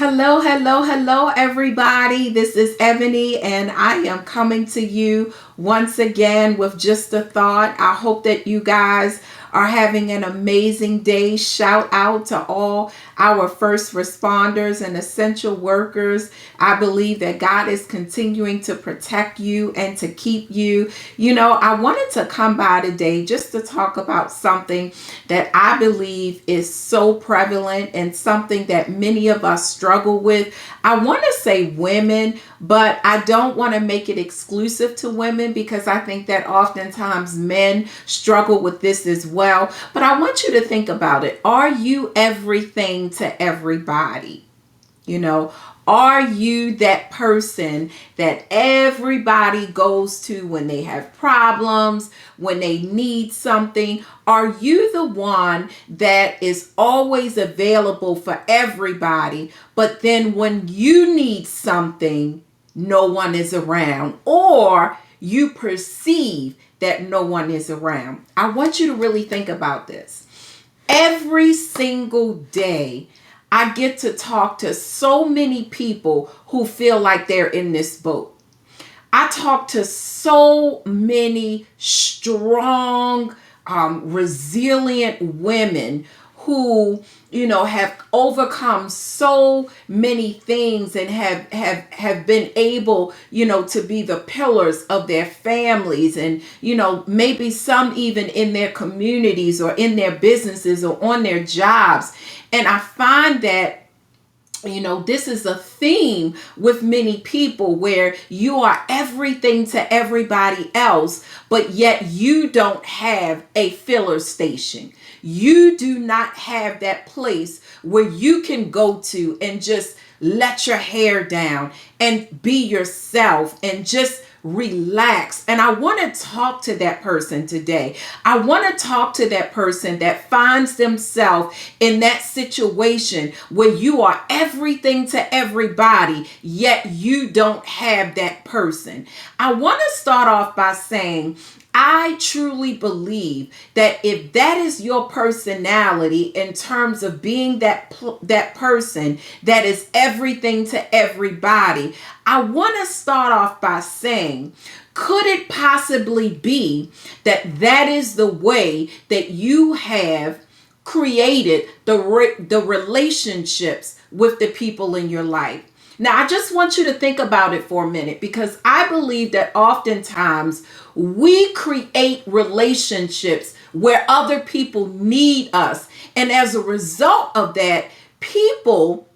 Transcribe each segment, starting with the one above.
Hello, hello, hello, everybody. This is Ebony, and I am coming to you once again with just a thought. I hope that you guys are having an amazing day. Shout out to all our first responders and essential workers. I believe that God is continuing to protect you and to keep you. I wanted to come by today just to talk about something that I believe is so prevalent and something that many of us struggle with. I want to say women, but I don't want to make it exclusive to women because I think that oftentimes men struggle with this as well. But I want you to think about it. Are you everything to everybody? You know, are you that person that everybody goes to when they have problems, when they need something? Are you the one that is always available for everybody, but then when you need something, no one is around, or you perceive that no one is around? I want you to really think about this. Every single day, I get to talk to so many people who feel like they're in this boat. I talk to so many strong, resilient women who have overcome so many things and have been able to be the pillars of their families, and maybe some even in their communities or in their businesses or on their jobs. And I find that this is a theme with many people where you are everything to everybody else, but yet you don't have a filler station. You do not have that place where you can go to and just let your hair down and be yourself and just relax. And I want to talk to that person today. I want to talk to that person that finds themselves in that situation where you are everything to everybody, yet you don't have that person. I want to start off by saying, I truly believe that if that is your personality in terms of being that person that is everything to everybody, I want to start off by saying, could it possibly be that that is the way that you have created the relationships with the people in your life? Now, I just want you to think about it for a minute, because I believe that oftentimes we create relationships where other people need us. And as a result of that, people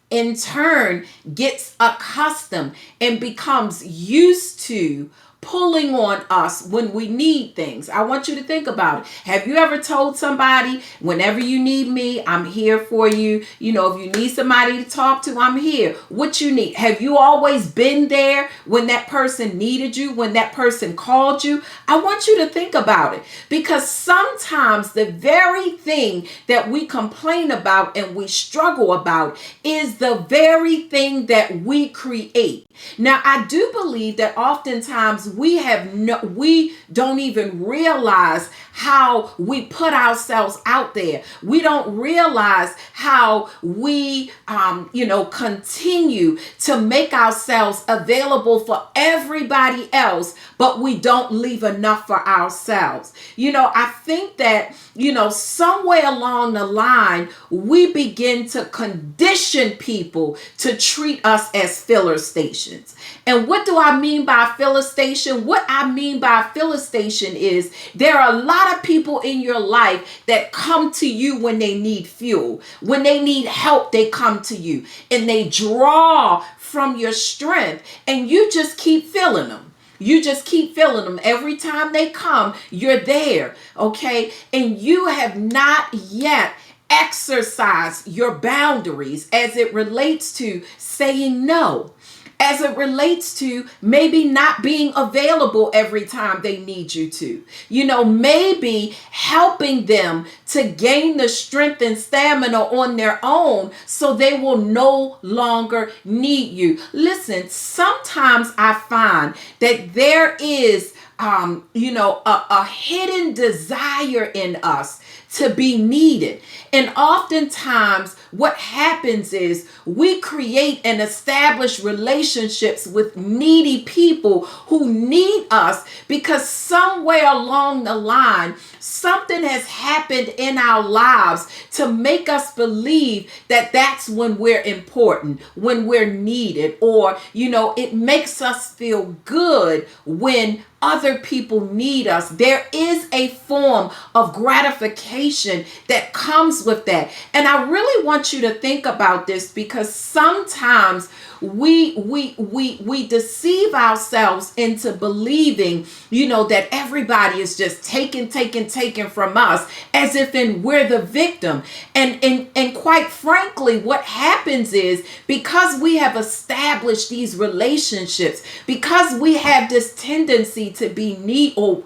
in turn gets accustomed and becomes used to pulling on us when we need things. I want you to think about it. Have you ever told somebody, whenever you need me, I'm here for you? If you need somebody to talk to, I'm here. What you need? Have you always been there when that person needed you, when that person called you? I want you to think about it, because sometimes the very thing that we complain about and we struggle about is the very thing that we create. Now, I do believe that oftentimes we don't even realize how we put ourselves out there. We don't realize how we, continue to make ourselves available for everybody else, but we don't leave enough for ourselves. I think that, somewhere along the line, we begin to condition people to treat us as filler stations. And what do I mean by filler station? What I mean by filler station is there are a lot of people in your life that come to you when they need fuel. When they need help, they come to you and they draw from your strength, and you just keep filling them. You just keep filling them. Every time they come, you're there, okay? And you have not yet exercised your boundaries as it relates to saying no, as it relates to maybe not being available every time they need you to. Maybe helping them to gain the strength and stamina on their own so they will no longer need you. Listen, sometimes I find that there is a hidden desire in us to be needed. And oftentimes what happens is we create and establish relationships with needy people who need us because somewhere along the line, something has happened in our lives to make us believe that that's when we're important, when we're needed, or, it makes us feel good when other people need us. There is a form of gratification that comes with that. And I really want you to think about this because sometimes we deceive ourselves into believing, that everybody is just taking from us as if we're the victim. And quite frankly, what happens is because we have established these relationships, because we have this tendency to be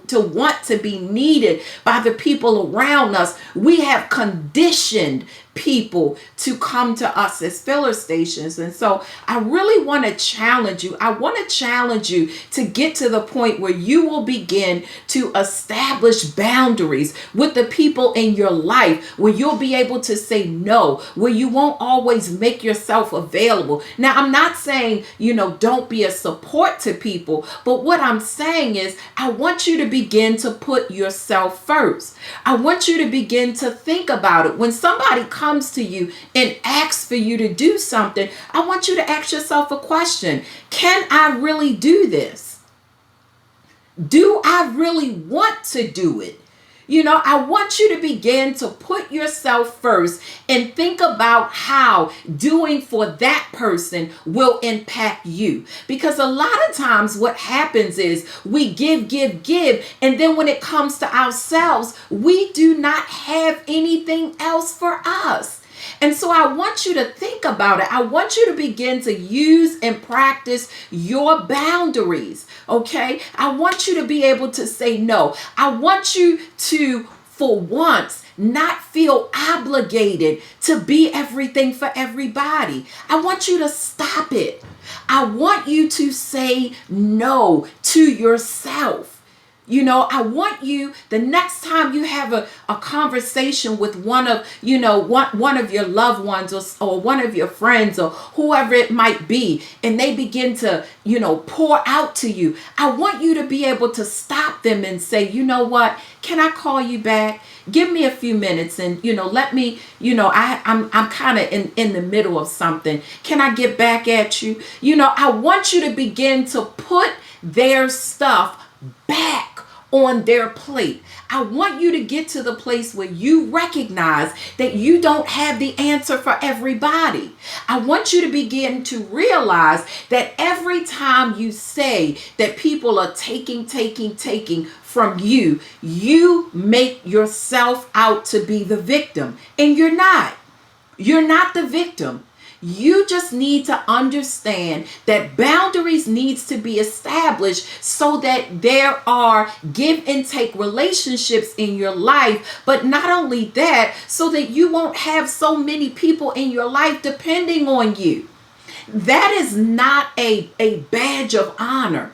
to want to be needed by the people around us, we have conditioned people to come to us as filler stations. And so I really want to challenge you. I want to challenge you to get to the point where you will begin to establish boundaries with the people in your life, where you'll be able to say no, where you won't always make yourself available. Now, I'm not saying, don't be a support to people, but what I'm saying is I want you to begin to put yourself first. I want you to begin to think about it. When somebody comes to you and asks for you to do something, I want you to ask yourself a question. Can I really do this? Do I really want to do it? I want you to begin to put yourself first and think about how doing for that person will impact you. Because a lot of times what happens is we give, and then when it comes to ourselves, we do not have anything else for us. And so I want you to think about it. I want you to begin to use and practice your boundaries, okay? I want you to be able to say no. I want you to, for once, not feel obligated to be everything for everybody. I want you to stop it. I want you to say no to yourself. I want you, the next time you have a conversation with one of your loved ones or one of your friends or whoever it might be, and they begin to, pour out to you, I want you to be able to stop them and say, you know what, can I call you back? Give me a few minutes and, let me, I'm kind of in the middle of something. Can I get back at you? I want you to begin to put their stuff back on their plate. I want you to get to the place where you recognize that you don't have the answer for everybody. I want you to begin to realize that every time you say that people are taking from you, you make yourself out to be the victim. And you're not. You're not the victim. You just need to understand that boundaries needs to be established so that there are give and take relationships in your life. But not only that, so that you won't have so many people in your life depending on you. That is not a badge of honor.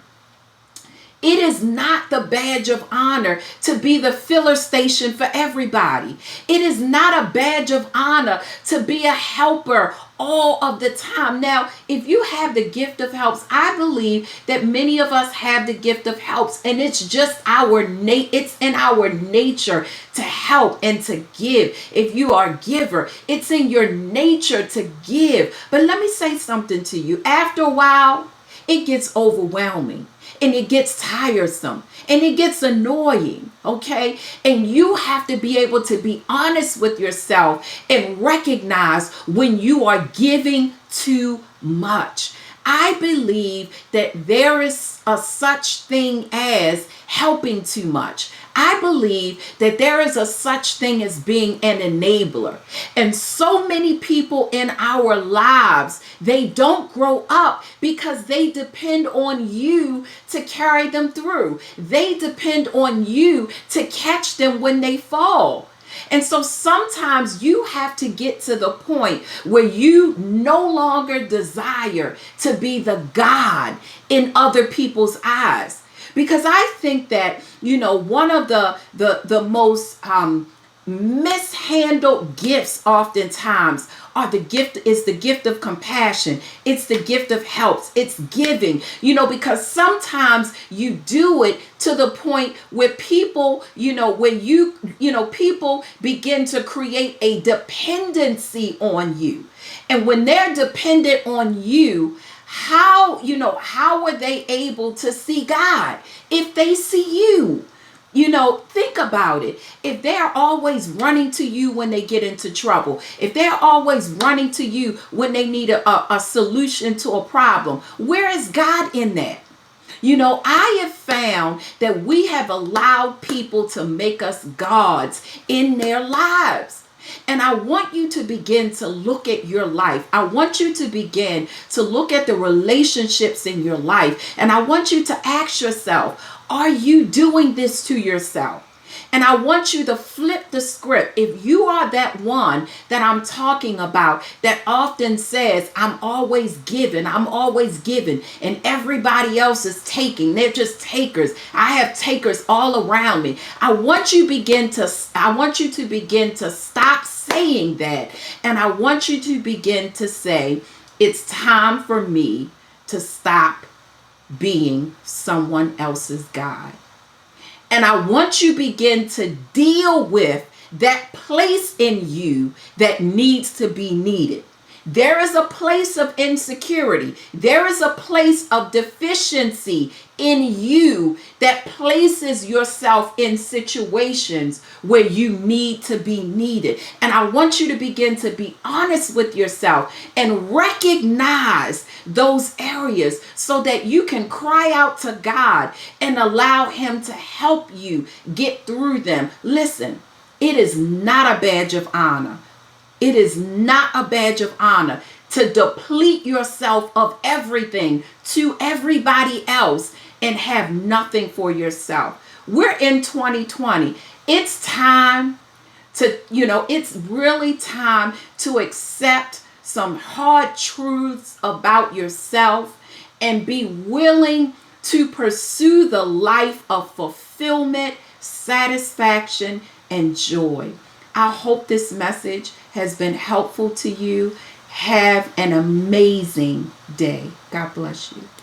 It is not the badge of honor to be the filler station for everybody. It is not a badge of honor to be a helper all of the time. Now, if you have the gift of helps, I believe that many of us have the gift of helps, and it's just it's in our nature to help and to give. If you are a giver, it's in your nature to give. But let me say something to you. After a while, it gets overwhelming. And it gets tiresome and it gets annoying, okay? And you have to be able to be honest with yourself and recognize when you are giving too much. I believe that there is a such thing as helping too much. I believe that there is a such thing as being an enabler. And so many people in our lives, they don't grow up because they depend on you to carry them through. They depend on you to catch them when they fall. And so sometimes you have to get to the point where you no longer desire to be the God in other people's eyes. Because I think that, one of the most mishandled gifts oftentimes is the gift of compassion. It's the gift of helps. It's giving, because sometimes you do it to the point where people, people begin to create a dependency on you. And when they're dependent on you, how are they able to see God if they see you? Think about it. If they're always running to you when they get into trouble, if they're always running to you when they need a solution to a problem, where is God in that? I have found that we have allowed people to make us gods in their lives. And I want you to begin to look at your life. I want you to begin to look at the relationships in your life. And I want you to ask yourself, are you doing this to yourself? And I want you to flip the script. If you are that one that I'm talking about that often says, I'm always giving, and everybody else is taking, they're just takers. I have takers all around me. I want you to begin to stop saying that. And I want you to begin to say, it's time for me to stop being someone else's God. And I want you to begin to deal with that place in you that needs to be needed. There is a place of insecurity. There is a place of deficiency in you that places yourself in situations where you need to be needed. And I want you to begin to be honest with yourself and recognize those areas so that you can cry out to God and allow Him to help you get through them. Listen, it is not a badge of honor. It is not a badge of honor to deplete yourself of everything to everybody else and have nothing for yourself. We're in 2020. It's time to, it's really time to accept some hard truths about yourself and be willing to pursue the life of fulfillment, satisfaction, and joy. I hope this message has been helpful to you. Have an amazing day. God bless you.